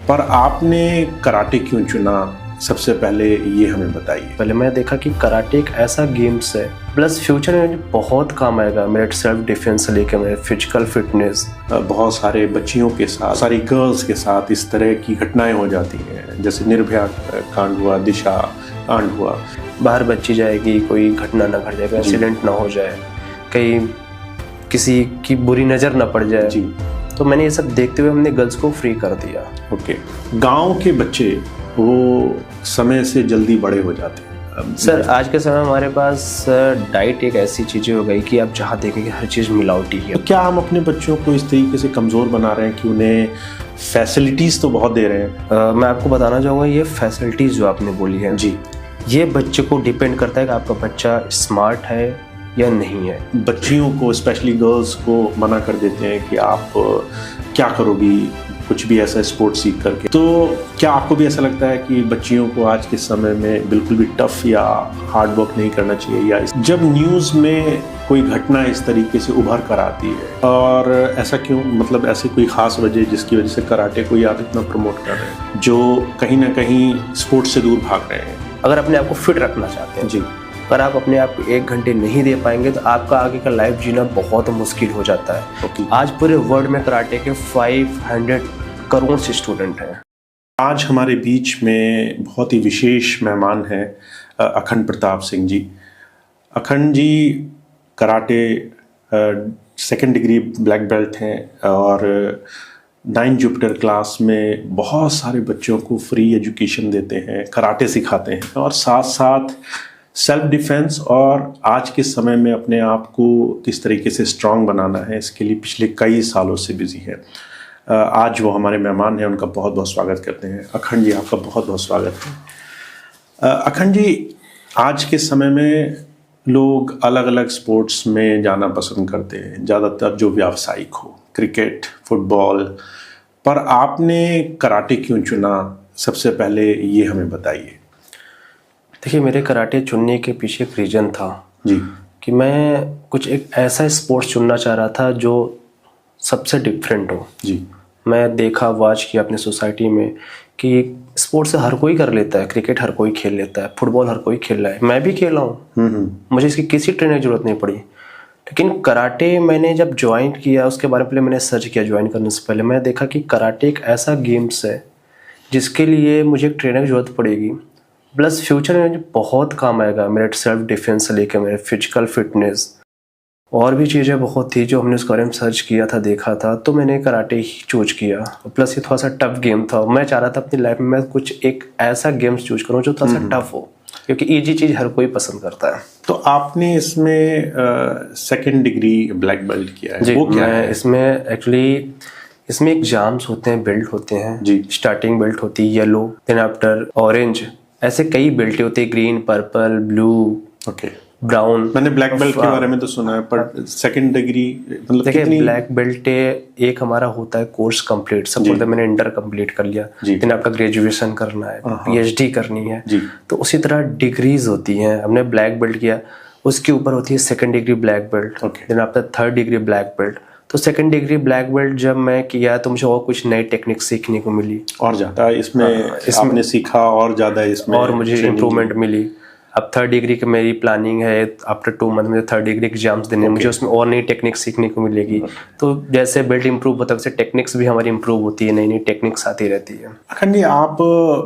पर आपने कराटे क्यों चुना, सबसे पहले ये हमें बताइए। पहले मैं देखा कि कराटे एक ऐसा गेम्स है, प्लस फ्यूचर में मुझे बहुत काम आएगा मेरे सेल्फ डिफेंस से लेकर मेरे फिजिकल फिटनेस। बहुत सारे बच्चियों के साथ, सारी गर्ल्स के साथ इस तरह की घटनाएं हो जाती हैं, जैसे निर्भया कांड हुआ, दिशा कांड हुआ। बाहर बच्ची जाएगी, कोई घटना ना घट जाएगा, एक्सीडेंट ना हो जाए, कहीं किसी की बुरी नज़र ना पड़ जाए जी। तो मैंने ये सब देखते हुए हमने गर्ल्स को फ्री कर दिया। ओके। गांव के बच्चे वो समय से जल्दी बड़े हो जाते हैं। सर आज के समय हमारे पास डाइट एक ऐसी चीज़ें हो गई कि आप जहाँ देखेंगे हर चीज़ मिलावटी है। तो क्या हम अपने बच्चों को इस तरीके से कमज़ोर बना रहे हैं कि उन्हें फैसिलिटीज़ तो बहुत दे रहे हैं? मैं आपको बताना चाहूँगा, ये फैसिलिटीज़ जो आपने बोली है जी, ये बच्चे को डिपेंड करता है कि आपका बच्चा स्मार्ट है या नहीं है। बच्चियों को, स्पेशली गर्ल्स को मना कर देते हैं कि आप क्या करोगी कुछ भी ऐसा स्पोर्ट्स सीख करके। तो क्या आपको भी ऐसा लगता है कि बच्चियों को आज के समय में बिल्कुल भी टफ या हार्ड वर्क नहीं करना चाहिए, या जब न्यूज़ में कोई घटना इस तरीके से उभर कर आती है, और ऐसा क्यों, मतलब ऐसी कोई खास वजह जिसकी वजह से कराटे को आप इतना प्रमोट कर रहे हैं, जो कहीं ना कहीं स्पोर्ट्स से दूर भाग रहे हैं? अगर अपने आप को फिट रखना चाहते हैं जी, अगर आप अपने आप को 1 घंटे नहीं दे पाएंगे तो आपका आगे का लाइफ जीना बहुत मुश्किल हो जाता है। ओके। आज पूरे वर्ल्ड में कराटे के 500 करोड़ से स्टूडेंट हैं। आज हमारे बीच में बहुत ही विशेष मेहमान हैं अखंड Pratap Singh ji. Akhand ji karate 2nd degree black belt हैं और 9 जुपिटर क्लास में बहुत सारे बच्चों को फ्री एजुकेशन देते हैं, कराटे सिखाते हैं, और साथ साथ सेल्फ डिफेंस और आज के समय में अपने आप को किस तरीके से स्ट्रांग बनाना है, इसके लिए पिछले कई सालों से बिजी है। आज वो हमारे मेहमान हैं, उनका बहुत बहुत स्वागत करते हैं। अखंड जी, आपका बहुत बहुत स्वागत है। अखंड जी, आज के समय में लोग अलग अलग स्पोर्ट्स में जाना पसंद करते हैं, ज़्यादातर जो व्यावसायिक हो, क्रिकेट, फुटबॉल, पर आपने कराटे क्यों चुना, सबसे पहले ये हमें बताइए। देखिए, मेरे कराटे चुनने के पीछे एक रीज़न था जी, कि मैं कुछ एक ऐसा स्पोर्ट्स चुनना चाह रहा था जो सबसे डिफरेंट हो। जी, मैं देखा, वॉच किया अपनी सोसाइटी में कि स्पोर्ट्स हर कोई कर लेता है, क्रिकेट हर कोई खेल लेता है, फुटबॉल हर कोई खेल रहा है, मैं भी खेला हूँ, मुझे इसकी किसी ट्रेनिंग की जरूरत नहीं पड़ी। लेकिन कराटे मैंने जब ज्वाइन किया, उसके बारे में पहले मैंने सर्च किया ज्वाइन करने से पहले, मैं देखा कि कराटे एक ऐसा गेम्स है जिसके लिए मुझे एक ट्रेनर की जरूरत पड़ेगी, प्लस फ्यूचर में मुझे बहुत काम आएगा मेरे सेल्फ डिफेंस से लेकर मेरे फिजिकल फिटनेस, और भी चीज़ें बहुत थी जो हमने उसके बारे में सर्च किया था, देखा था, तो मैंने कराटे ही चूज किया। प्लस ये थोड़ा सा टफ गेम था, मैं चाह रहा था अपनी लाइफ में मैं कुछ एक ऐसा गेम्स चूज करूँ जो थोड़ा सा टफ हो, क्योंकि इजी चीज़ हर कोई पसंद करता है। तो आपने इसमें 2nd डिग्री ब्लैक बेल्ट किया है, जी, वो क्या मैं है? इसमें एक्चुअली इसमें एग्जाम्स होते हैं, बेल्ट होते हैं जी। स्टार्टिंग बेल्ट होती है येलो, देन आफ्टर ऑरेंज, ऐसे कई बेल्ट होते हैं, green, purple, blue, okay. Brown. मैंने ब्लैक बेल्ट के बारे में तो सुना है, पर 2nd डिग्री मतलब देखिए, कितनी? ब्लैक बेल्ट एक हमारा होता है कोर्स कंप्लीट, सपोज मैंने इंटर कंप्लीट कर लिया, देन आपका ग्रेजुएशन करना है, पीएचडी करनी है, तो उसी तरह डिग्रीज होती हैं। हमने ब्लैक बेल्ट किया, उसके ऊपर होती है 2nd degree black belt, then आपका 3rd डिग्री ब्लैक बेल्ट। तो 2nd डिग्री ब्लैक बेल्ट जब मैं किया तो मुझे और कुछ नई टेक्निक सीखने को मिली, और ज़्यादा इसमें आपने सीखा, और ज़्यादा इसमें और मुझे इम्प्रूवमेंट मिली। अब 3rd डिग्री की मेरी प्लानिंग है, आफ्टर 2 मंथ मुझे 3rd डिग्री एग्जाम्स देने, मुझे उसमें और नई टेक्निक सीखने को मिलेगी। तो जैसे बेल्ट इंप्रूव होता है वैसे टेक्निक्स भी हमारी इंप्रूव होती है, नई नई टेक्निक्स आती रहती है। अखंड जी, आप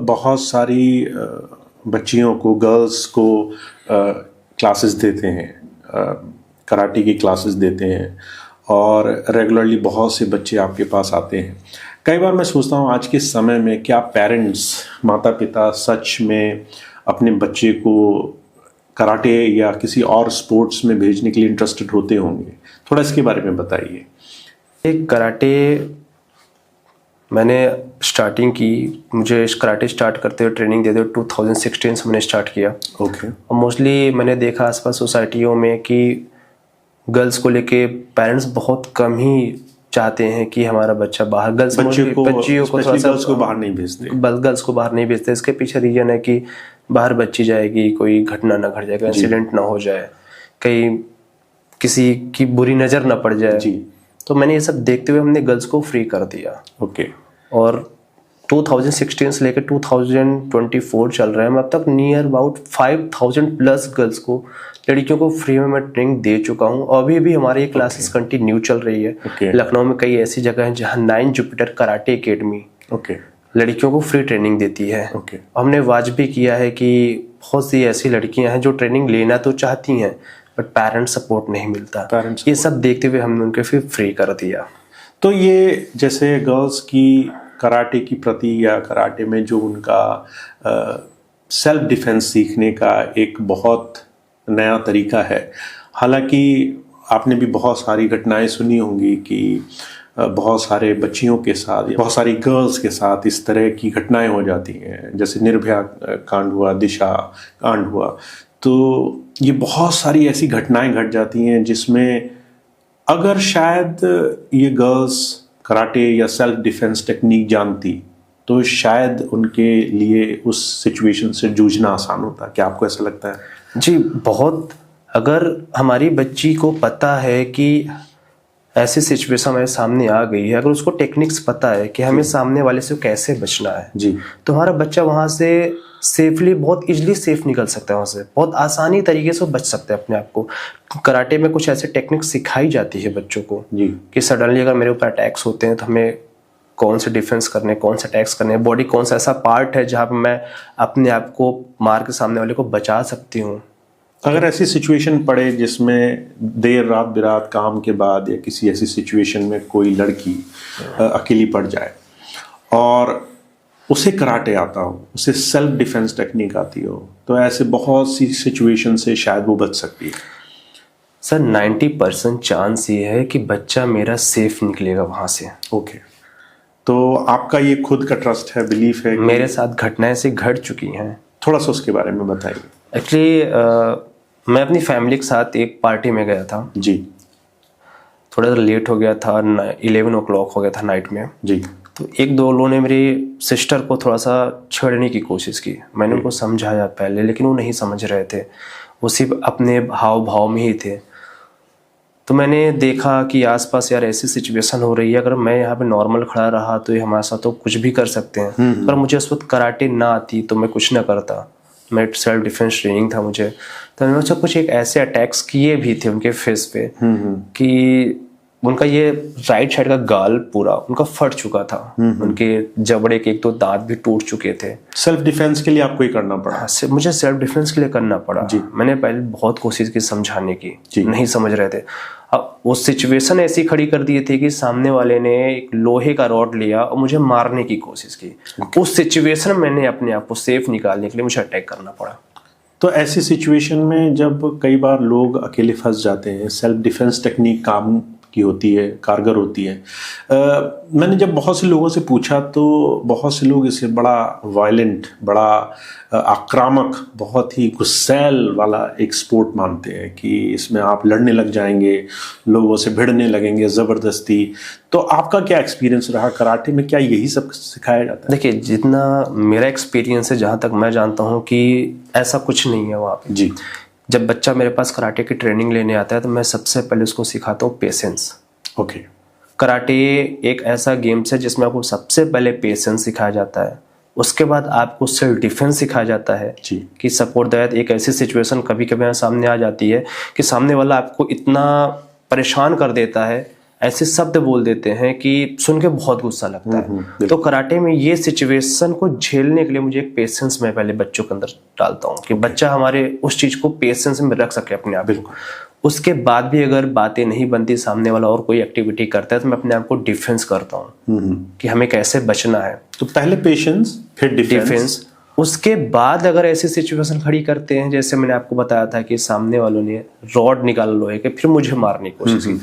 बहुत सारी बच्चियों को, गर्ल्स को क्लासेस देते हैं, कराटे की क्लासेस देते हैं, और रेगुलरली बहुत से बच्चे आपके पास आते हैं। कई बार मैं सोचता हूँ आज के समय में क्या पेरेंट्स, माता पिता सच में अपने बच्चे को कराटे या किसी और स्पोर्ट्स में भेजने के लिए इंटरेस्टेड होते होंगे? थोड़ा इसके बारे में बताइए। एक कराटे मैंने स्टार्टिंग की, मुझे कराटे स्टार्ट करते हुए ट्रेनिंग देते हुए 2016 से मैंने स्टार्ट किया। ओके। और मोस्टली मैंने देखा आसपास सोसाइटियों में कि गर्ल्स को लेके पेरेंट्स बहुत कम ही चाहते हैं कि हमारा बच्चा बाहर, बच्चियों को थोड़ा सा गर्ल्स को बाहर नहीं भेजते, गर्ल्स को बाहर नहीं भेजते। इसके पीछे रीजन है कि बाहर बच्ची जाएगी, कोई घटना ना घट जाएगा, इंसिडेंट ना हो जाए, कहीं किसी की बुरी नज़र ना पड़ जाए। जी। तो मैंने ये सब देखते हुए हमने गर्ल्स को फ्री कर दिया। ओके। और 2016 से लेकर 2024 चल रहा है, मैं अब तक नियर अबाउट 5000 प्लस गर्ल्स को, लड़कियों को फ्री में मैं ट्रेनिंग दे चुका हूँ। अभी भी हमारी ये क्लासेस कंटिन्यू चल रही है। लखनऊ में कई ऐसी जगह हैं जहाँ 9 जुपिटर कराटे एकेडमी लड़कियों को फ्री ट्रेनिंग देती है। हमने वाजिबी किया है कि बहुत सी ऐसी लड़कियां हैं जो ट्रेनिंग लेना तो चाहती हैं बट पेरेंट्स सपोर्ट नहीं मिलता। ये सब देखते हुए हमने उनके फिर फ्री कर दिया। तो ये जैसे गर्ल्स की कराटे की प्रति या कराटे में जो उनका सेल्फ डिफेंस सीखने का एक बहुत नया तरीका है, हालांकि आपने भी बहुत सारी घटनाएं सुनी होंगी कि बहुत सारे बच्चियों के साथ या बहुत सारी गर्ल्स के साथ इस तरह की घटनाएं हो जाती हैं, जैसे निर्भया कांड हुआ, दिशा कांड हुआ। तो ये बहुत सारी ऐसी घटनाएं घट जाती हैं जिसमें अगर शायद ये गर्ल्स कराटे या सेल्फ डिफेंस टेक्निक जानती तो शायद उनके लिए उस सिचुएशन से जूझना आसान होता। क्या आपको ऐसा लगता है? जी बहुत। अगर हमारी बच्ची को पता है कि ऐसी सिचुएशन हमारे सामने आ गई है, अगर उसको टेक्निक्स पता है कि हमें सामने वाले से कैसे बचना है जी, तो हमारा बच्चा वहाँ से सेफली, बहुत इजीली सेफ निकल सकता है, वहाँ से बहुत आसानी तरीके से बच सकता है अपने आप को। कराटे में कुछ ऐसे टेक्निक सिखाई जाती है बच्चों को जी कि सडनली अगर मेरे ऊपर अटैक्स होते हैं तो हमें कौन से डिफेंस करने, कौन से अटैक्स करने, बॉडी कौन सा ऐसा पार्ट है जहाँ पर मैं अपने आप को मार के सामने वाले को बचा सकती हूँ। अगर ऐसी सिचुएशन पड़े जिसमें देर रात बिरात काम के बाद या किसी ऐसी सिचुएशन में कोई लड़की अकेली पड़ जाए और उसे कराटे आता हो, उसे सेल्फ डिफेंस टेक्निक आती हो, तो ऐसे बहुत सी सिचुएशन से शायद वो बच सकती है। सर 90% चांस ये है कि बच्चा मेरा सेफ निकलेगा वहाँ से। ओके, तो आपका ये खुद का ट्रस्ट है, बिलीफ है? मेरे साथ घटनाएं से घट चुकी हैं। थोड़ा सा उसके बारे में बताइए। एक्चुअली मैं अपनी फैमिली के साथ एक पार्टी में गया था जी। थोड़ा सा लेट हो गया था, 11 o'clock हो गया था नाइट में जी। तो एक दो लोगों ने मेरी सिस्टर को थोड़ा सा छेड़ने की कोशिश की। मैंने उनको समझाया पहले, लेकिन वो नहीं समझ रहे थे, वो सिर्फ अपने हाव भाव में ही थे। तो मैंने देखा कि आसपास यार ऐसी सिचुएशन हो रही है, अगर मैं यहाँ पे नॉर्मल खड़ा रहा तो ये हमारे साथ तो कुछ भी कर सकते हैं। अगर मुझे उस वक्त कराटे ना आती तो मैं कुछ ना करता, मैं सेल्फ डिफेंस ट्रेनिंग था मुझे। तो मैंने उससे कुछ एक ऐसे अटैक्स किए भी थे उनके फेस पे कि उनका ये राइट साइड का गाल पूरा उनका फट चुका था, उनके जबड़े के एक दो दांत भी टूट चुके थे। सेल्फ डिफेंस के लिए आपको ही करना पड़ा? मुझे सेल्फ डिफेंस के लिए करना पड़ा जी। मैंने पहले बहुत कोशिश की समझाने की, नहीं समझ रहे थे। अब वो सिचुएशन ऐसी खड़ी कर दी थी कि सामने वाले ने एक लोहे का रॉड लिया और मुझे मारने की कोशिश की। उस सिचुएशन में मैंने अपने आप को सेफ निकालने के लिए मुझे अटैक करना पड़ा। तो ऐसी सिचुएशन में जब कई बार लोग अकेले फंस जाते हैं, सेल्फ डिफेंस टेक्निक काम की होती है, कारगर होती है। मैंने जब बहुत से लोगों से पूछा तो बहुत से लोग इसे बड़ा वायलेंट, बड़ा आक्रामक, बहुत ही गुस्सैल वाला एक स्पोर्ट मानते हैं कि इसमें आप लड़ने लग जाएंगे, लोगों से भिड़ने लगेंगे ज़बरदस्ती। तो आपका क्या एक्सपीरियंस रहा कराटे में? क्या यही सब सिखाया जाता है? देखिए, जितना मेरा एक्सपीरियंस है, जहाँ तक मैं जानता हूँ कि ऐसा कुछ नहीं है वहाँ पे। जी। जब बच्चा मेरे पास कराटे की ट्रेनिंग लेने आता है तो मैं सबसे पहले उसको सिखाता हूँ पेशेंस। ओके। कराटे एक ऐसा गेम्स है जिसमें आपको सबसे पहले पेशेंस सिखाया जाता है, उसके बाद आपको सेल्फ डिफेंस सिखाया जाता है जी। कि सपोर्ट दैट एक ऐसी सिचुएशन कभी कभी सामने आ जाती है कि सामने वाला आपको इतना परेशान कर देता है, ऐसे शब्द बोल देते हैं कि सुन के बहुत गुस्सा लगता है। तो कराटे में ये सिचुएशन को झेलने के लिए मुझे एक पेशेंस मैं पहले बच्चों के अंदर डालता हूँ कि बच्चा हमारे उस चीज को पेशेंस में रख सके अपने आप को। उसके बाद भी अगर बातें नहीं बनती, सामने वाला और कोई एक्टिविटी करता है, तो मैं अपने आप को डिफेंस करता हूँ कि हमें कैसे बचना है। तो पहले पेशेंस, फिर डिफेंस। उसके बाद अगर ऐसी सिचुएशन खड़ी करते हैं, जैसे मैंने आपको बताया था कि सामने वालों ने रॉड निकाला लोहे के, फिर मुझे मारने की कोशिश की,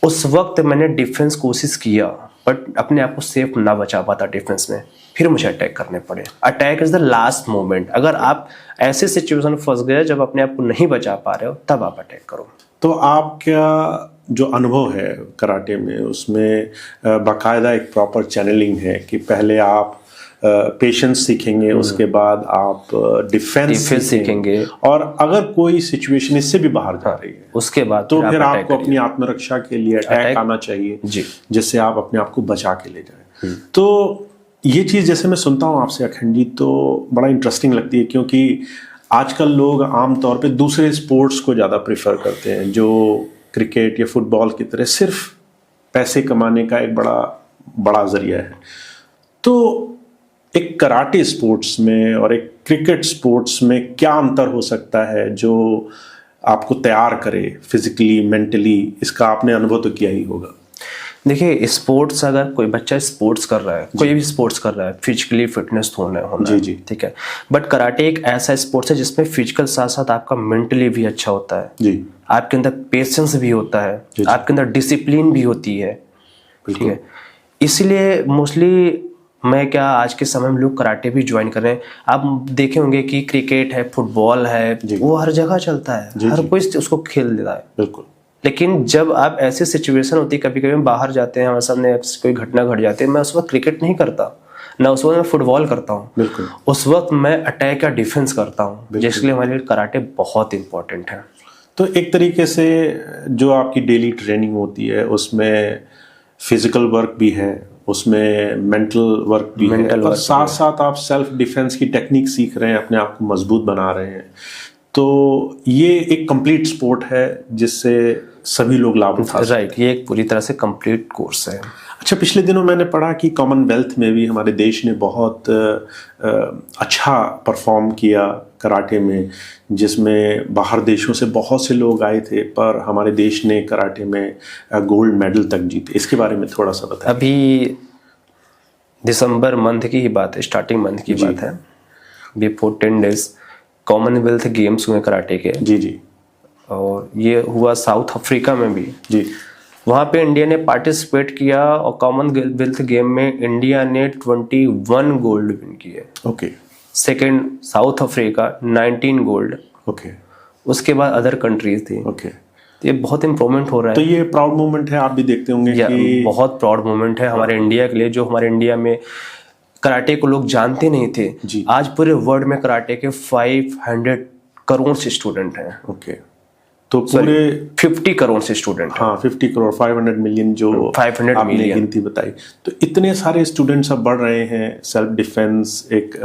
उस वक्त मैंने डिफेंस कोशिश किया बट अपने आप को सेफ ना बचा पाता डिफेंस में, फिर मुझे अटैक करने पड़े। Attack is the last moment. अगर आप ऐसे सिचुएशन में फंस गए जब अपने आप को नहीं बचा पा रहे हो, तब आप अटैक करो। तो आपका जो अनुभव है कराटे में, उसमें बाकायदा एक प्रॉपर चैनलिंग है कि पहले आप पेशेंस सीखेंगे, उसके बाद आप डिफेंस सीखेंगे, और अगर कोई सिचुएशन इससे भी बाहर जा रही है उसके बाद तो फिर आपको अपनी आत्मरक्षा के लिए अटैक आना चाहिए, जिससे आप अपने आप को बचा के ले जाएं। तो ये चीज़ जैसे मैं सुनता हूँ आपसे अखंड जी, तो बड़ा इंटरेस्टिंग लगती है, क्योंकि आजकल लोग आमतौर पे दूसरे स्पोर्ट्स को ज़्यादा प्रेफर करते हैं, जो क्रिकेट या फुटबॉल की तरह सिर्फ पैसे कमाने का एक बड़ा बड़ा जरिया है। तो एक कराटे स्पोर्ट्स में और एक क्रिकेट स्पोर्ट्स में क्या अंतर हो सकता है जो आपको तैयार करे फिजिकली, मेंटली? इसका आपने अनुभव तो किया ही होगा। देखिए, स्पोर्ट्स, अगर कोई बच्चा स्पोर्ट्स कर रहा है, कोई भी स्पोर्ट्स कर रहा है, फिजिकली फिटनेस होना जी जी, ठीक है। बट कराटे एक ऐसा स्पोर्ट्स है जिसमें फिजिकल साथ साथ आपका मेंटली भी अच्छा होता है जी, आपके अंदर पेशेंस भी होता है, आपके अंदर डिसिप्लिन भी होती है, ठीक है। इसलिए मोस्टली आज के समय में लोग कराटे भी ज्वाइन कर रहे हैं। आप देखे होंगे कि क्रिकेट है, फुटबॉल है, वो हर जगह चलता है, हर कोई उसको खेल लेता है। बिल्कुल। लेकिन जब आप ऐसी सिचुएशन होती है, कभी कभी हम बाहर जाते हैं, हमारे सामने कोई घटना घट जाती है, मैं उस वक्त क्रिकेट नहीं करता ना, उस वक्त मैं फुटबॉल करता हूँ। बिल्कुल। उस वक्त मैं अटैक या डिफेंस करता हूँ, जिसके लिए हमारे लिए कराटे बहुत इंपॉर्टेंट है। तो एक तरीके से जो आपकी डेली ट्रेनिंग होती है उसमें फिजिकल वर्क भी है, उसमें मेंटल वर्क भी है, और साथ साथ आप सेल्फ डिफेंस की टेक्निक सीख रहे हैं, अपने आप को मजबूत बना रहे हैं। तो ये एक कंप्लीट स्पोर्ट है जिससे सभी लोग लाभ उठा सकते हैं। राइट, ये एक पूरी तरह से कंप्लीट कोर्स है। अच्छा, पिछले दिनों मैंने पढ़ा कि कॉमनवेल्थ में भी हमारे देश ने बहुत अच्छा परफॉर्म किया कराटे में, जिसमें बाहर देशों से बहुत से लोग आए थे, पर हमारे देश ने कराटे में गोल्ड मेडल तक जीते। इसके बारे में थोड़ा सा बताइए। अभी दिसंबर मंथ की ही बात है, स्टार्टिंग मंथ की बात है, बिफोर 10 डेज कॉमनवेल्थ गेम्स हुए कराटे के। जी जी। और ये हुआ साउथ अफ्रीका में भी जी। वहाँ पे इंडिया ने पार्टिसिपेट किया और कॉमनवेल्थ गेम में इंडिया ने 21 गोल्ड विन किए। Okay. Second south Africa 19 gold. Okay. उसके बाद अदर कंट्रीज थी। ओके। तो ये बहुत इंप्रूवमेंट हो रहा है। तो ये प्राउड मोमेंट है, आप भी देखते होंगे कि बहुत प्राउड मोमेंट है हमारे इंडिया के लिए, जो हमारे इंडिया में कराटे को लोग जानते नहीं थे। आज पूरे वर्ल्ड में कराटे के 500 करोड़ से स्टूडेंट हैं। ओके। तो पूरे 50 करोड़ से स्टूडेंट। हाँ, 50 करोड़, 500 मिलियन जो 500 आपने मिलियन गिनती बताई। तो इतने सारे स्टूडेंट्स अब बढ़ रहे हैं, सेल्फ डिफेंस एक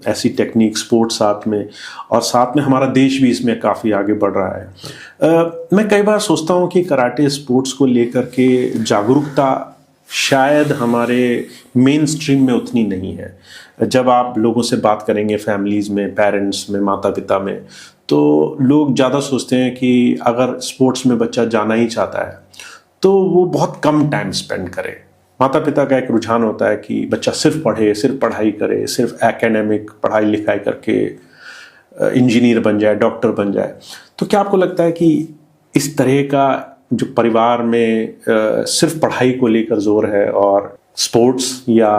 ऐसी टेक्निक, स्पोर्ट्स साथ में, और साथ में हमारा देश भी इसमें काफ़ी आगे बढ़ रहा है। मैं कई बार सोचता हूँ कि कराटे स्पोर्ट्स को लेकर के जागरूकता शायद हमारे मेन स्ट्रीम में उतनी नहीं है। जब आप लोगों से बात करेंगे, फैमिलीज़ में, पेरेंट्स में, माता पिता में, तो लोग ज़्यादा सोचते हैं कि अगर स्पोर्ट्स में बच्चा जाना ही चाहता है तो वो बहुत कम टाइम स्पेंड करे। माता पिता का एक रुझान होता है कि बच्चा सिर्फ पढ़े, सिर्फ पढ़ाई करे, सिर्फ एकेडमिक पढ़ाई लिखाई करके इंजीनियर बन जाए, डॉक्टर बन जाए। तो क्या आपको लगता है कि इस तरह का जो परिवार में सिर्फ पढ़ाई को लेकर जोर है और स्पोर्ट्स या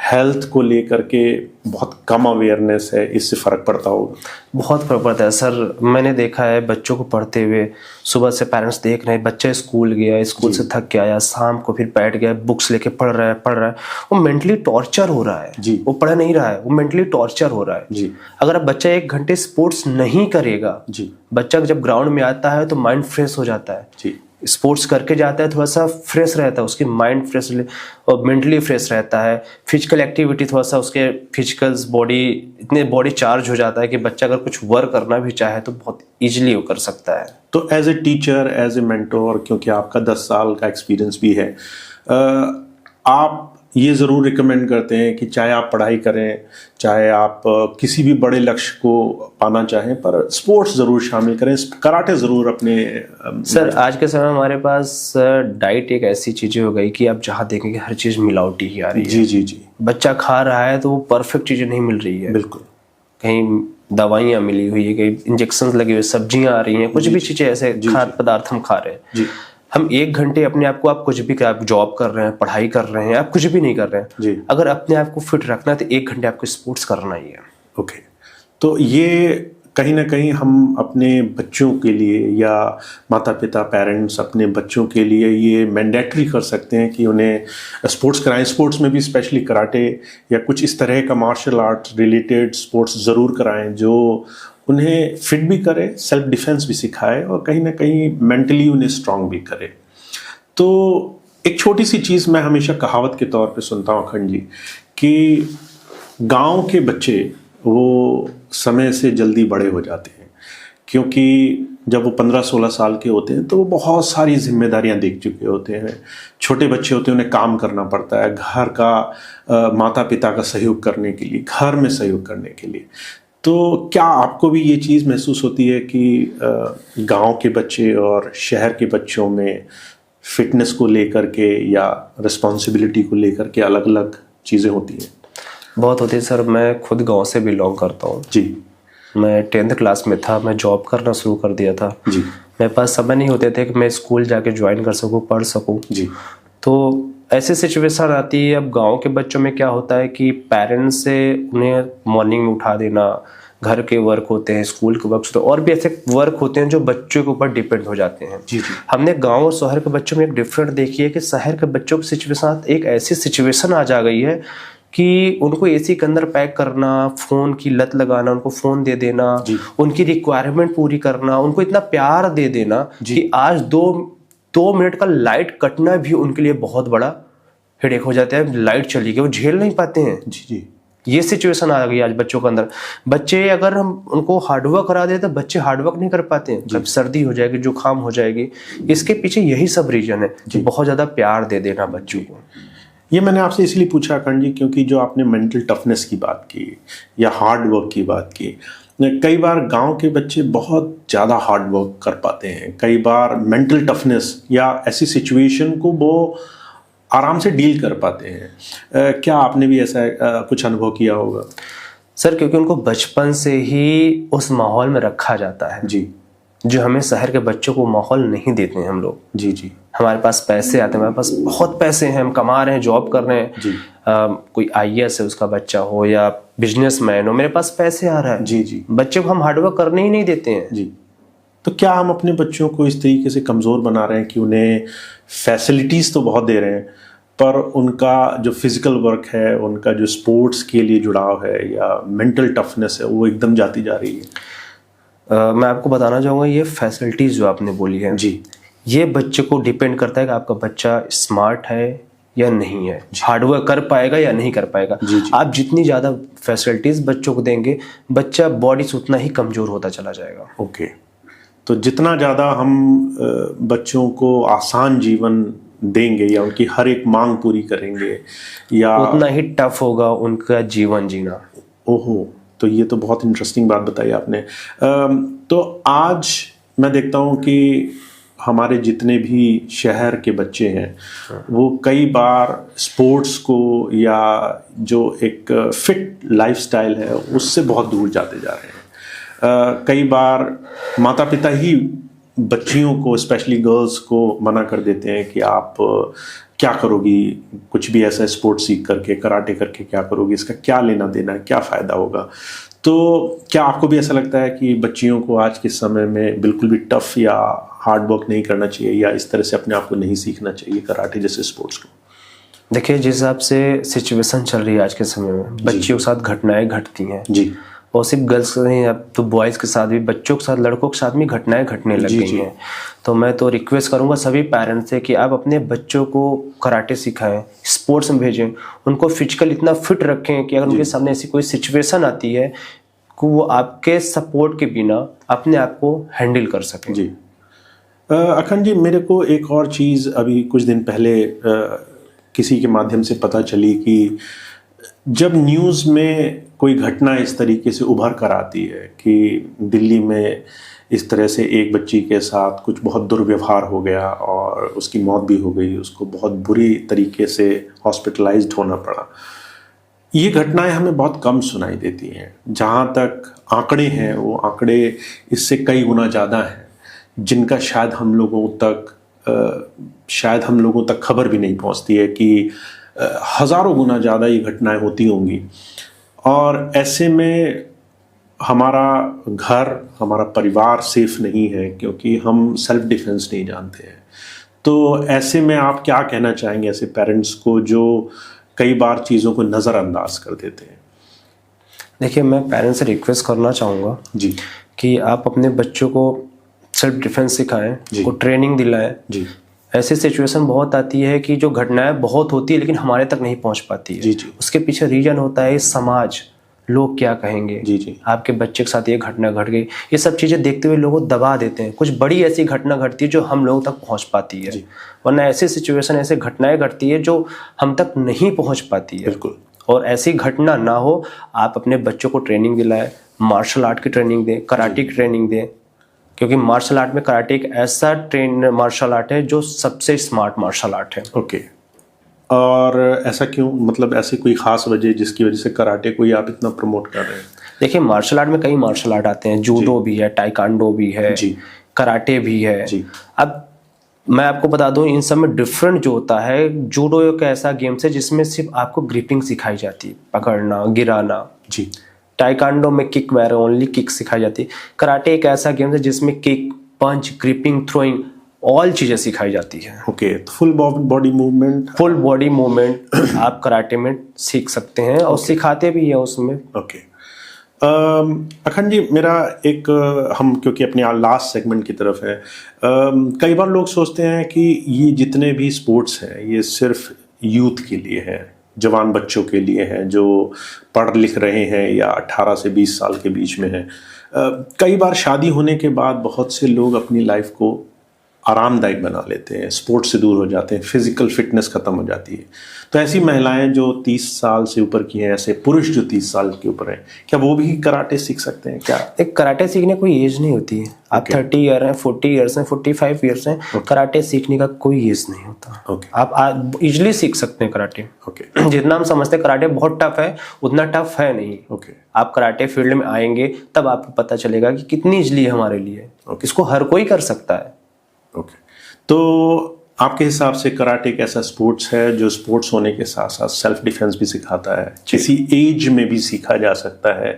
हेल्थ को लेकर के बहुत कम अवेयरनेस है, इससे फ़र्क पड़ता होगा? बहुत फर्क पड़ता है सर। मैंने देखा है बच्चों को पढ़ते हुए, सुबह से पेरेंट्स देख रहे हैं, बच्चा स्कूल गया, स्कूल से थक के आया, शाम को फिर बैठ गया, बुक्स लेके पढ़ रहा है, वो मेंटली टॉर्चर हो रहा है जी। वो पढ़ नहीं रहा है, वो मेंटली टॉर्चर हो रहा है जी। अगर अब बच्चा 1 घंटे स्पोर्ट्स नहीं करेगा जी, बच्चा जब ग्राउंड में आता है तो माइंड फ्रेश हो जाता है। जी। स्पोर्ट्स करके जाता है, थोड़ा सा फ्रेश रहता है, उसकी माइंड फ्रेश और मेंटली फ्रेश रहता है। फिजिकल एक्टिविटी थोड़ा सा उसके फिजिकल्स बॉडी, इतने बॉडी चार्ज हो जाता है कि बच्चा अगर कुछ वर्क करना भी चाहे तो बहुत इजीली वो कर सकता है। तो as a teacher, as a mentor, क्योंकि आपका 10 साल का एक्सपीरियंस भी है, आप ये ज़रूर रिकमेंड करते हैं कि चाहे आप पढ़ाई करें, चाहे आप किसी भी बड़े लक्ष्य को पाना चाहें, पर स्पोर्ट्स ज़रूर शामिल करें, कराटे ज़रूर अपने। सर, आज के समय हमारे पास डाइट एक ऐसी चीज़ें हो गई कि आप जहाँ देखेंगे हर चीज़ मिलावटी ही आ रही है। जी जी जी। बच्चा खा रहा है तो वो परफेक्ट चीज़ें नहीं मिल रही है। बिल्कुल। कहीं दवाइयाँ मिली हुई है, कहीं इंजेक्शन लगे हुए, सब्जियाँ आ रही हैं, कुछ भी चीज़ें ऐसे खाद्य पदार्थ हम खा रहे हैं। जी। हम 1 घंटे अपने आप को, आप कुछ भी, आप जॉब कर रहे हैं, पढ़ाई कर रहे हैं, आप कुछ भी नहीं कर रहे हैं जी। अगर अपने आप को फिट रखना है तो 1 घंटे आपको स्पोर्ट्स करना ही है। ओके। तो ये कहीं ना कहीं हम अपने बच्चों के लिए, या माता पिता, पेरेंट्स अपने बच्चों के लिए ये मैंडेटरी कर सकते हैं कि उन्हें स्पोर्ट्स कराएं। स्पोर्ट्स में भी स्पेशली कराटे या कुछ इस तरह का मार्शल आर्ट रिलेटेड स्पोर्ट्स ज़रूर कराएं जो उन्हें फिट भी करे, सेल्फ डिफेंस भी सिखाए और कहीं ना कहीं मेंटली उन्हें स्ट्रांग भी करे। तो एक छोटी सी चीज़ मैं हमेशा कहावत के तौर पे सुनता हूँ अखंड जी, कि गांव के बच्चे वो समय से जल्दी बड़े हो जाते हैं, क्योंकि जब वो 15-16 साल के होते हैं तो वो बहुत सारी जिम्मेदारियां देख चुके होते हैं। छोटे बच्चे होते हैं, उन्हें काम करना पड़ता है, घर का माता पिता का सहयोग करने के लिए, घर में सहयोग करने के लिए। तो क्या आपको भी ये चीज़ महसूस होती है कि गांव के बच्चे और शहर के बच्चों में फिटनेस को लेकर के या रिस्पॉन्सिबिलिटी को लेकर के अलग अलग चीज़ें होती हैं? बहुत होती है सर। मैं खुद गांव से बिलोंग करता हूँ जी। मैं 10th क्लास में था, मैं जॉब करना शुरू कर दिया था जी। मेरे पास समय नहीं होते थे कि मैं स्कूल जाके ज्वाइन कर सकूँ, पढ़ सकूँ। जी। तो ऐसी सिचुएशन आती है। अब गांव के बच्चों में क्या होता है कि पेरेंट्स से उन्हें मॉर्निंग में उठा देना, घर के वर्क होते हैं, स्कूल के वर्क होते हैं, और भी ऐसे वर्क होते हैं जो बच्चों के ऊपर डिपेंड हो जाते हैं। जी जी। हमने गांव और शहर के बच्चों में एक डिफरेंट देखी है कि शहर के बच्चों की सिचुएशन, एक ऐसी सिचुएशन आ जा गई है कि उनको एसी के अंदर पैक करना, फोन की लत लगाना, उनको फोन दे देना, उनकी रिक्वायरमेंट पूरी करना, उनको इतना प्यार दे देना कि आज 2 मिनट का लाइट कटना भी उनके लिए बहुत बड़ा हेडेक हो जाता है। लाइट चली गई, वो झेल नहीं पाते हैं। जी जी। ये सिचुएशन आ गई आज बच्चों के अंदर। बच्चे अगर हम उनको हार्डवर्क करा देते तो बच्चे हार्डवर्क नहीं कर पाते हैं। कब सर्दी हो जाएगी, जुकाम हो जाएगी, इसके पीछे यही सब रीजन है कि बहुत ज्यादा प्यार दे देना बच्चों को। ये मैंने आपसे इसलिए पूछा अखंड जी, क्योंकि जो आपने मेंटल टफनेस की बात की या हार्ड वर्क की बात की, कई बार गांव के बच्चे बहुत ज़्यादा हार्ड वर्क कर पाते हैं, कई बार मेंटल टफनेस या ऐसी सिचुएशन को वो आराम से डील कर पाते हैं। क्या आपने भी ऐसा कुछ अनुभव किया होगा? सर, क्योंकि उनको बचपन से ही उस माहौल में रखा जाता है जी, जो हमें शहर के बच्चों को माहौल नहीं देते हैं हम लोग। जी जी। हमारे पास पैसे आते हैं, हमारे पास बहुत पैसे हैं, हम कमा रहे हैं, जॉब कर रहे हैं। जी। कोई IAS है उसका बच्चा हो या बिजनेसमैन हो, मेरे पास पैसे आ रहा है। जी जी। बच्चे को हम हार्डवर्क करने ही नहीं देते हैं। जी। तो क्या हम अपने बच्चों को इस तरीके से कमज़ोर बना रहे हैं कि उन्हें फैसिलिटीज़ तो बहुत दे रहे हैं, पर उनका जो फिजिकल वर्क है, उनका जो स्पोर्ट्स के लिए जुड़ाव है या मेंटल टफनेस है, वो एकदम जाती जा रही है? मैं आपको बताना चाहूँगा, ये फैसिलिटीज़ जो आपने बोली है जी, ये बच्चे को डिपेंड करता है कि आपका बच्चा स्मार्ट है या नहीं है, हार्डवर्क कर पाएगा या नहीं कर पाएगा। जी, जी। आप जितनी ज़्यादा फैसिलिटीज़ बच्चों को देंगे, बच्चा बॉडी से उतना ही कमज़ोर होता चला जाएगा। ओके। तो जितना ज़्यादा हम बच्चों को आसान जीवन देंगे या उनकी हर एक मांग पूरी करेंगे, या उतना ही टफ होगा उनका जीवन जीना। ओहो, तो ये तो बहुत इंटरेस्टिंग बात बताई आपने। तो आज मैं देखता हूँ कि हमारे जितने भी शहर के बच्चे हैं वो कई बार स्पोर्ट्स को या जो एक फिट लाइफस्टाइल है उससे बहुत दूर जाते जा रहे हैं। कई बार माता पिता ही बच्चियों को, स्पेशली गर्ल्स को, मना कर देते हैं कि आप क्या करोगी, कुछ भी ऐसा स्पोर्ट्स सीख करके, कराटे करके क्या करोगी, इसका क्या लेना देना है, क्या फ़ायदा होगा। तो क्या आपको भी ऐसा लगता है कि बच्चियों को आज के समय में बिल्कुल भी टफ या हार्ड वर्क नहीं करना चाहिए, या इस तरह से अपने आप को नहीं सीखना चाहिए कराटे जैसे स्पोर्ट्स को? देखिए, जिस हिसाब से सिचुएशन चल रही है आज के समय में, बच्चियों के साथ घटनाएं घटती हैं जी, और सिर्फ गर्ल्स नहीं, अब तो बॉयज़ के साथ भी, बच्चों के साथ, लड़कों के साथ भी घटनाएं घटने लग गई हैं। तो मैं तो रिक्वेस्ट करूंगा सभी पेरेंट्स से कि आप अपने बच्चों को कराटे सिखाएं, स्पोर्ट्स में भेजें, उनको फिजिकल इतना फिट रखें कि अगर उनके सामने ऐसी कोई सिचुएशन आती है कि वो आपके सपोर्ट के बिना अपने आप को हैंडल कर सकें। जी। अखंड जी, मेरे को एक और चीज़ अभी कुछ दिन पहले किसी के माध्यम से पता चली कि जब न्यूज़ में कोई घटना इस तरीके से उभर कर आती है कि दिल्ली में इस तरह से एक बच्ची के साथ कुछ बहुत दुर्व्यवहार हो गया और उसकी मौत भी हो गई, उसको बहुत बुरी तरीके से हॉस्पिटलाइज्ड होना पड़ा, ये घटनाएं हमें बहुत कम सुनाई देती हैं। जहाँ तक आंकड़े हैं, वो आंकड़े इससे कई गुना ज़्यादा हैं, जिनका शायद हम लोगों तक खबर भी नहीं पहुँचती है कि हज़ारों गुना ज़्यादा ये घटनाएं होती होंगी। और ऐसे में हमारा घर, हमारा परिवार सेफ नहीं है, क्योंकि हम सेल्फ डिफेंस नहीं जानते हैं। तो ऐसे में आप क्या कहना चाहेंगे ऐसे पेरेंट्स को जो कई बार चीज़ों को नज़रअंदाज कर देते हैं? देखिए, मैं पेरेंट्स से रिक्वेस्ट करना चाहूँगा जी कि आप अपने बच्चों को सेल्फ डिफेंस सिखाएं, को ट्रेनिंग दिलाएं। जी। ऐसी सिचुएशन बहुत आती है कि जो घटनाएं बहुत होती है लेकिन हमारे तक नहीं पहुंच पाती है। जी जी उसके पीछे रीजन होता है समाज, लोग क्या कहेंगे, जी जी आपके बच्चे के साथ ये घटना घट गई, ये सब चीज़ें देखते हुए लोगों को दबा देते हैं। कुछ बड़ी ऐसी घटना घटती है जो हम लोगों तक पहुंच पाती है, वरना ऐसी सिचुएशन, ऐसे घटनाएं घटती है जो हम तक नहीं पहुंच पाती है। बिल्कुल। और ऐसी घटना ना हो, आप अपने बच्चों को ट्रेनिंग दिलाएं, मार्शल आर्ट की ट्रेनिंग दें, कराटे की ट्रेनिंग दें, क्योंकि मार्शल आर्ट में कराटे एक ऐसा मार्शल आर्ट है जो सबसे स्मार्ट मार्शल आर्ट है। ओके। और ऐसा क्यों, मतलब ऐसी कोई खास वजह जिसकी वजह से कराटे को ही आप इतना प्रमोट कर रहे हैं? देखिए, मार्शल आर्ट में कई मार्शल आर्ट आते हैं, जूडो भी है, टाइकांडो भी है, जी कराटे भी है। जी अब मैं आपको बता दूं, इन सब में डिफरेंट जो होता है, जूडो एक ऐसा गेम्स है जिसमें सिर्फ आपको ग्रिपिंग सिखाई जाती है, पकड़ना, गिराना। जी टाइकांडो में किक वगैरह, ओनली किक सिखाई जाती है। कराटे एक ऐसा गेम है जिसमें किक, पंच, ग्रिपिंग, थ्रोइंग, ऑल चीजें सिखाई जाती है। ओके। तो full body movement, full body movement आप कराटे में सीख सकते हैं और सिखाते भी हैं उसमें। ओके। अखंड जी, मेरा एक हम क्योंकि अपने लास्ट सेगमेंट की तरफ है, कई बार लोग सोचते हैं कि ये जितने भी स्पोर्ट्स हैं ये सिर्फ यूथ के लिए हैं, जवान बच्चों के लिए हैं जो पढ़ लिख रहे हैं या 18 से 20 साल के बीच में हैं। कई बार शादी होने के बाद बहुत से लोग अपनी लाइफ को आरामदायक बना लेते हैं, स्पोर्ट्स से दूर हो जाते हैं, फिजिकल फिटनेस खत्म हो जाती है। तो ऐसी महिलाएं जो 30 साल से ऊपर की हैं, ऐसे पुरुष जो 30 साल के ऊपर हैं, क्या वो भी कराटे सीख सकते हैं क्या? एक कराटे सीखने कोई एज नहीं होती है। आप 30 ईयर हैं, 40 ईयर्स हैं, 45 ईयर्स हैं, कराटे सीखने का कोई एज नहीं होता। आप इजिली सीख सकते हैं कराटे। जितना हम समझते हैं कराटे बहुत टफ है, उतना टफ है नहीं। आप कराटे फील्ड में आएंगे तब आपको पता चलेगा कि कितनी इजिली है हमारे लिए। इसको हर कोई कर सकता है। ओके। तो आपके हिसाब से कराटे एक ऐसा स्पोर्ट्स है जो स्पोर्ट्स होने के साथ साथ सेल्फ डिफेंस भी सिखाता है, किसी एज में भी सीखा जा सकता है,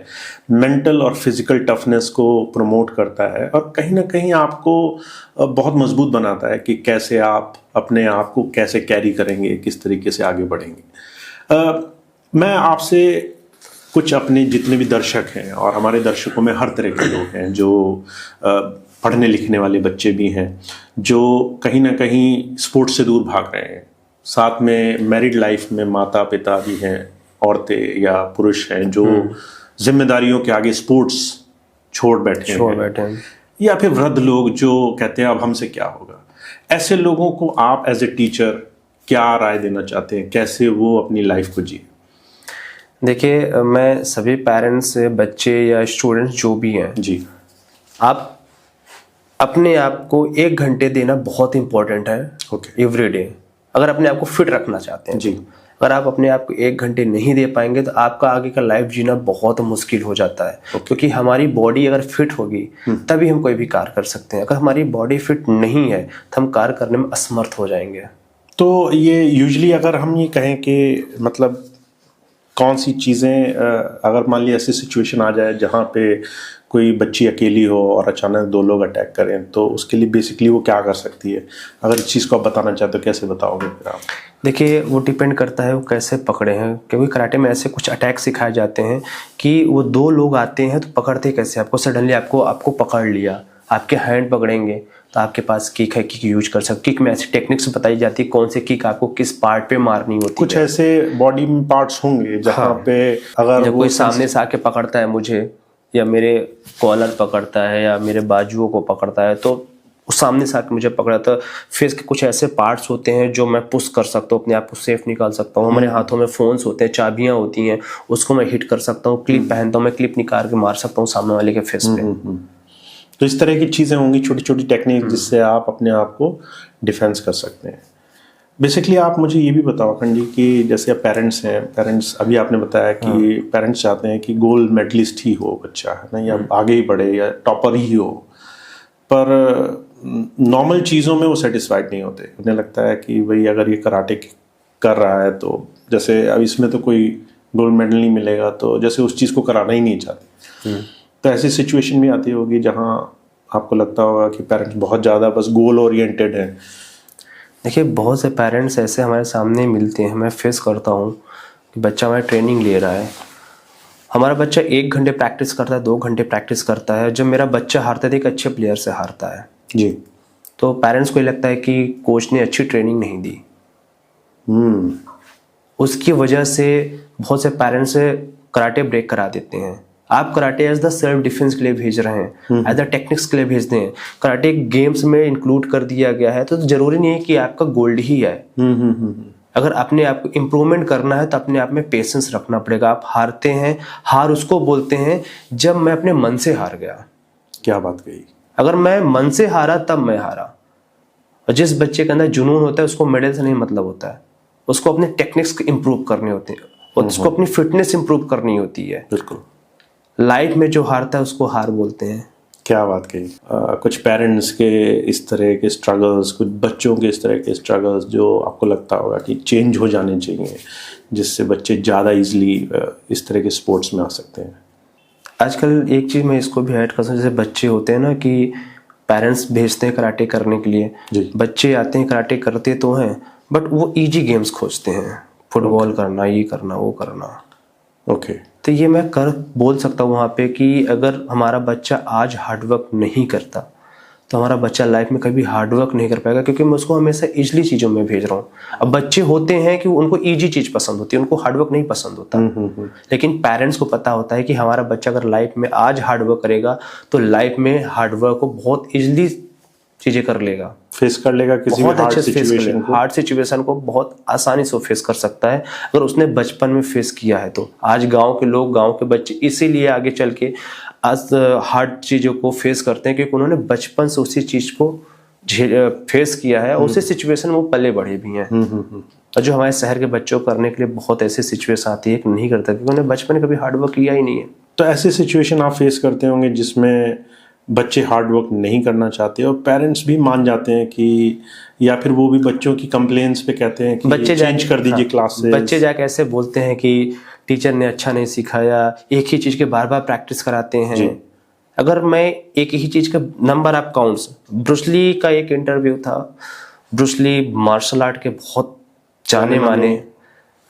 मेंटल और फिजिकल टफनेस को प्रमोट करता है और कहीं ना कहीं आपको बहुत मजबूत बनाता है कि कैसे आप अपने आप को कैसे कैरी करेंगे, किस तरीके से आगे बढ़ेंगे। मैं आपसे कुछ अपने जितने भी दर्शक हैं, और हमारे दर्शकों में हर तरह के लोग हैं, जो पढ़ने लिखने वाले बच्चे भी हैं जो कहीं ना कहीं स्पोर्ट्स से दूर भाग रहे हैं, साथ में मैरिड लाइफ में माता पिता भी हैं, औरतें या पुरुष हैं जो जिम्मेदारियों के आगे स्पोर्ट्स छोड़ बैठे हैं, या फिर वृद्ध लोग जो कहते हैं अब हमसे क्या होगा। ऐसे लोगों को आप एज ए टीचर क्या राय देना चाहते हैं, कैसे वो अपनी लाइफ को जिए? देखिए, मैं सभी पेरेंट्स, बच्चे या स्टूडेंट्स जो भी हैं जी, आप अपने आप को 1 घंटे देना बहुत इंपॉर्टेंट है एवरी डे, अगर अपने आप को फिट रखना चाहते हैं जी। अगर आप अपने आप को 1 घंटे नहीं दे पाएंगे तो आपका आगे का लाइफ जीना बहुत मुश्किल हो जाता है। क्योंकि हमारी बॉडी अगर फिट होगी तभी हम कोई भी कार्य कर सकते हैं। अगर हमारी बॉडी फिट नहीं है तो हम कार्य करने में असमर्थ हो जाएंगे। तो ये यूजुअली अगर हम ये कहें कि मतलब कौन सी चीज़ें, अगर मान ली ऐसी सिचुएशन आ जाए जहाँ पे कोई बच्ची अकेली हो और अचानक 2 लोग अटैक करें, तो उसके लिए बेसिकली वो क्या कर सकती है? अगर इस चीज़ को आप बताना चाहते हो कैसे बताओगे फिर आप? देखिए, वो डिपेंड करता है वो कैसे पकड़े हैं, क्योंकि कराटे में ऐसे कुछ अटैक सिखाए जाते हैं कि वो 2 लोग आते हैं तो पकड़ते कैसे आपको, सडनली आपको पकड़ लिया, आपके हैंड पकड़ेंगे तो आपके पास किक है, किक यूज कर सकते। किक में ऐसी टेक्निक्स बताई जाती है कौन से किक आपको किस पार्ट पे मारनी होती है। कुछ ऐसे बॉडी पार्ट्स होंगे जहाँ पे अगर कोई सामने से आके पकड़ता है मुझे, या मेरे कॉलर पकड़ता है या मेरे बाजुओं को पकड़ता है, तो उस सामने से आके मुझे पकड़ा, तो फेस के कुछ ऐसे पार्ट्स होते हैं जो मैं पुश कर सकता हूँ, अपने आप को सेफ निकाल सकता हूँ। हमारे हाथों में फोन्स होते हैं, चाबियां होती हैं, उसको मैं हिट कर सकता हूँ। क्लिप पहनता हूँ, मैं क्लिप निकाल के मार सकता हूँ सामने वाले के फेस पे। तो इस तरह की चीज़ें होंगी, छोटी छोटी टेक्निक जिससे आप अपने आप को डिफेंस कर सकते हैं। बेसिकली आप मुझे ये भी बताओ अखंड जी कि जैसे पेरेंट्स हैं, पेरेंट्स अभी आपने बताया कि पेरेंट्स चाहते हैं कि गोल्ड मेडलिस्ट ही हो बच्चा, है ना, या आगे ही बढ़े या टॉपर ही हो, पर नॉर्मल चीज़ों में वो सेटिस्फाइड नहीं होते। उन्हें लगता है कि भाई अगर ये कराटे कर रहा है तो जैसे अब इसमें तो कोई गोल्ड मेडल नहीं मिलेगा, तो जैसे उस चीज़ को कराना ही नहीं चाहते। तो ऐसी सिचुएशन भी आती होगी जहाँ आपको लगता होगा कि पेरेंट्स बहुत ज़्यादा बस गोल ओरिएंटेड हैं। देखिए, बहुत से पेरेंट्स ऐसे हमारे सामने मिलते हैं, मैं फेस करता हूँ कि बच्चा हमारा ट्रेनिंग ले रहा है, हमारा बच्चा 1 घंटे प्रैक्टिस करता है, 2 घंटे प्रैक्टिस करता है, जब मेरा बच्चा हारता है तो एक अच्छे प्लेयर से हारता है जी, तो पेरेंट्स को ये लगता है कि कोच ने अच्छी ट्रेनिंग नहीं दी। उसकी वजह से बहुत से पेरेंट्स कराटे ब्रेक करा देते हैं। आप karate as the self defence के लिए भेज रहे हैं, एज द टेक्निक्स के लिए भेजते हैं, कराटे गेम्स में इंक्लूड कर दिया गया है, तो जरूरी नहीं है कि आपका गोल्ड ही है। अगर अपने आप को इम्प्रूवमेंट करना है तो अपने आप में पेशेंस रखना पड़ेगा। आप हारते हैं, हार उसको बोलते हैं जब मैं अपने मन से हार गया। क्या बात कही। अगर मैं मन से हारा तब मैं हारा। और जिस बच्चे के अंदर जुनून होता है उसको मेडल से नहीं मतलब होता है, उसको अपने टेक्निक्स इंप्रूव करने होते हैं और उसको अपनी फिटनेस इंप्रूव करनी होती है। बिल्कुल। लाइफ में जो हारता है उसको हार बोलते हैं। क्या बात कही। कुछ पेरेंट्स के इस तरह के स्ट्रगल्स, कुछ बच्चों के इस तरह के स्ट्रगल्स जो आपको लगता होगा कि चेंज हो जाने चाहिए, जिससे बच्चे ज़्यादा इजीली इस तरह के स्पोर्ट्स में आ सकते हैं। आजकल एक चीज़ मैं इसको भी ऐड कर सकता हूँ, जैसे बच्चे होते हैं ना कि पेरेंट्स भेजते हैं कराटे करने के लिए, बच्चे आते हैं कराटे करते तो हैं बट वो इजी गेम्स खोजते हैं, फुटबॉल करना, ये करना, वो करना। ओके। तो ये मैं बोल सकता हूँ वहाँ पे कि अगर हमारा बच्चा आज हार्डवर्क नहीं करता तो हमारा बच्चा लाइफ में कभी हार्डवर्क नहीं कर पाएगा, क्योंकि मैं उसको हमेशा इजली चीज़ों में भेज रहा हूँ। अब बच्चे होते हैं कि उनको इजी चीज़ पसंद होती है, उनको हार्डवर्क नहीं पसंद होता। लेकिन पेरेंट्स को पता होता है कि हमारा बच्चा अगर लाइफ में आज हार्डवर्क करेगा तो लाइफ में हार्डवर्क को बहुत इजली चीज़ें कर लेगा, फेस कर लेगा, किसी बहुत भी अच्छे से फेस कर लेगा, हार्ड सिचुएशन को बहुत आसानी से फेस कर सकता है अगर उसने बचपन में फेस किया है तो। आज गांव के लोग, गांव के बच्चे इसीलिए आगे चल के आज हार्ड चीज़ों को फेस करते हैं क्योंकि उन्होंने बचपन से उसी चीज़ को फेस किया है, उसी सिचुएशन में वो पले बढ़े भी हैं। और जो हमारे शहर के बच्चों को करने के लिए बहुत ऐसी सिचुएशन आती है कि नहीं करता क्योंकि उन्होंने बचपन में कभी हार्डवर्क किया ही नहीं है। तो ऐसी सिचुएशन आप फेस करते होंगे जिसमें बच्चे हार्ड वर्क नहीं करना चाहते और पेरेंट्स भी मान जाते हैं कि, या फिर वो भी बच्चों की कंप्लेंट्स पे कहते हैं कि बच्चे चेंज कर दीजिए क्लासेस। बच्चे जाके ऐसे बोलते हैं कि टीचर ने अच्छा नहीं सिखाया, एक ही चीज़ के बार बार प्रैक्टिस कराते हैं। अगर मैं एक ही चीज़ का नंबर ऑफ काउंट्स, ब्रूसली का एक इंटरव्यू था, ब्रूसली मार्शल आर्ट के बहुत जाने माने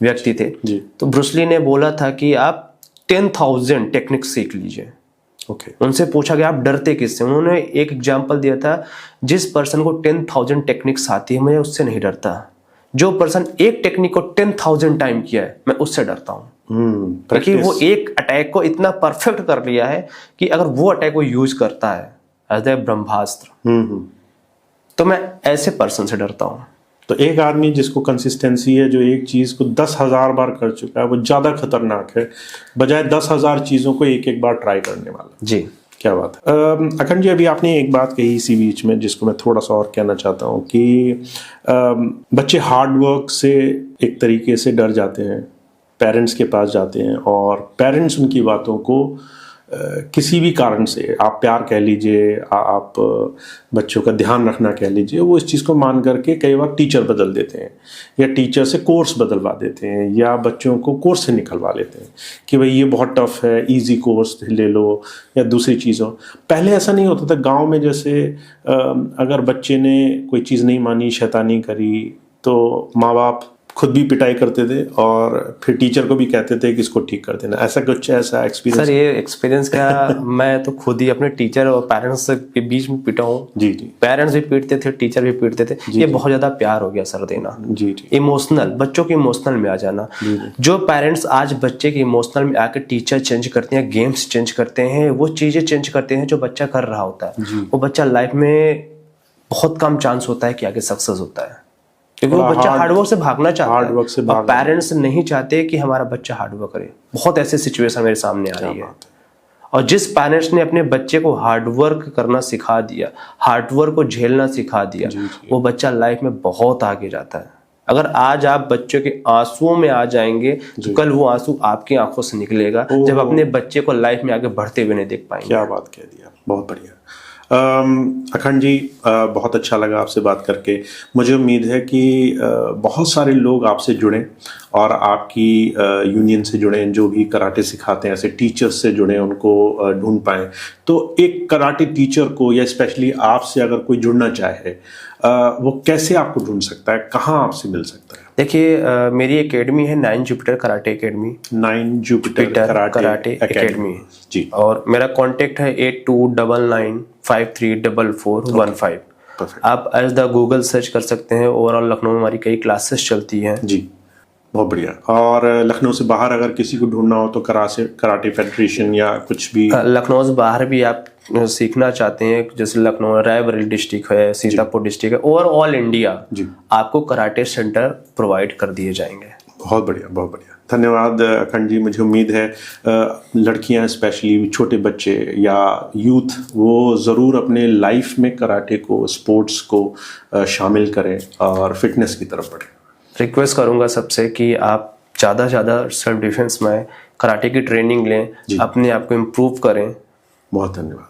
व्यक्ति थे, तो ब्रूसली ने बोला था कि आप 10,000 टेक्निक सीख लीजिए। उनसे पूछा गया आप डरते किससे, उन्होंने एक एग्जांपल दिया था, जिस पर्सन को 10,000 टेक्निक्स आती है मैं उससे नहीं डरता, जो पर्सन एक टेक्निक को 10,000 टाइम किया है मैं उससे डरता हूँ। क्योंकि वो एक अटैक को इतना परफेक्ट कर लिया है कि अगर वो अटैक को यूज करता है एज ए ब्रह्मास्त्र, तो मैं ऐसे पर्सन से डरता हूँ। तो एक आदमी जिसको कंसिस्टेंसी है, जो एक चीज को 10,000 बार कर चुका है, वो ज्यादा खतरनाक है बजाय 10,000 चीजों को एक एक बार ट्राई करने वाला। जी, क्या बात है। अखंड जी, अभी आपने एक बात कही इसी बीच में जिसको मैं थोड़ा सा और कहना चाहता हूँ कि बच्चे हार्ड वर्क से एक तरीके से डर जाते हैं, पेरेंट्स के पास जाते हैं और पेरेंट्स उनकी बातों को किसी भी कारण से, आप प्यार कह लीजिए, आप बच्चों का ध्यान रखना कह लीजिए, वो इस चीज़ को मान करके कई बार टीचर बदल देते हैं या टीचर से कोर्स बदलवा देते हैं या बच्चों को कोर्स से निकलवा लेते हैं कि भाई ये बहुत टफ है, इजी कोर्स ले लो या दूसरी चीज़ों। पहले ऐसा नहीं होता था गांव में, जैसे अगर बच्चे ने कोई चीज़ नहीं मानी, शैतानी करी, तो माँ बाप खुद भी पिटाई करते थे और फिर टीचर को भी कहते थे कि इसको ठीक कर देना। ऐसा कुछ ऐसा एक्सपीरियंस? सर, ये एक्सपीरियंस क्या मैं तो खुद ही अपने टीचर और पेरेंट्स के बीच में पिटा हूँ। जी। पेरेंट्स भी पीटते थे, टीचर भी पीटते थे। ये बहुत ज्यादा प्यार हो गया सर देना। जी। इमोशनल, बच्चों के इमोशनल में आ जाना। जो पेरेंट्स आज बच्चे के इमोशनल में आकर टीचर चेंज करते हैं, गेम्स चेंज करते हैं, वो चीजें चेंज करते हैं जो बच्चा कर रहा होता है, वो बच्चा लाइफ में बहुत कम चांस होता है कि आगे सक्सेस होता है, क्योंकि वो बच्चा हार्डवर्क से भागना चाहता है और पेरेंट्स नहीं चाहते कि हमारा बच्चा हार्डवर्क करे। बहुत ऐसे सिचुएशन मेरे सामने आ रही है। और जिस पेरेंट्स ने अपने बच्चे को हार्डवर्क करना सिखा दिया, हार्डवर्क को झेलना सिखा दिया, वो बच्चा लाइफ में बहुत आगे जाता है। अगर आज आप बच्चों के आंसुओं में आ जाएंगे तो कल वो आंसू आपकी आंखों से निकलेगा जब अपने बच्चे को लाइफ में आगे बढ़ते हुए नहीं देख पाएंगे। क्या बात कह दिया, बहुत बढ़िया। अखंड जी, बहुत अच्छा लगा आपसे बात करके। मुझे उम्मीद है कि बहुत सारे लोग आपसे जुड़ें और आपकी यूनियन से जुड़ें, जो भी कराटे सिखाते हैं, ऐसे टीचर्स से जुड़ें, उनको ढूंढ पाएं। तो एक कराटे टीचर को या स्पेशली आपसे अगर कोई जुड़ना चाहे, वो कैसे आपको ढूंढ सकता है, कहाँ आपसे मिल सकता है? देखिए, मेरी एकेडमी है 9 Jupiter karate academy. 9 Jupiter karate academy जी। और मेरा कांटेक्ट है 8299534415। Perfect. आप एज द गूगल सर्च कर सकते हैं। ओवरऑल लखनऊ में हमारी कई क्लासेस चलती हैं। जी, बहुत बढ़िया। और लखनऊ से बाहर अगर किसी को ढूंढना हो तो कराटे फेडरेशन या कुछ भी? लखनऊ से बाहर भी आप सीखना चाहते हैं, जैसे लखनऊ रायबरेली डिस्ट्रिक्ट है, सीतापुर डिस्ट्रिक्ट है, ओवरऑल इंडिया जी, आपको कराटे सेंटर प्रोवाइड कर दिए जाएंगे। बहुत बढ़िया, बहुत बढ़िया। धन्यवाद अखंड जी। मुझे उम्मीद है लड़कियां स्पेशली, छोटे बच्चे या यूथ, वो ज़रूर अपने लाइफ में कराटे को, स्पोर्ट्स को शामिल करें और फिटनेस की तरफ बढ़ें। रिक्वेस्ट करूंगा सबसे कि आप ज़्यादा से ज़्यादा सेल्फ डिफेंस में कराटे की ट्रेनिंग लें, अपने आप को इम्प्रूव करें। बहुत धन्यवाद।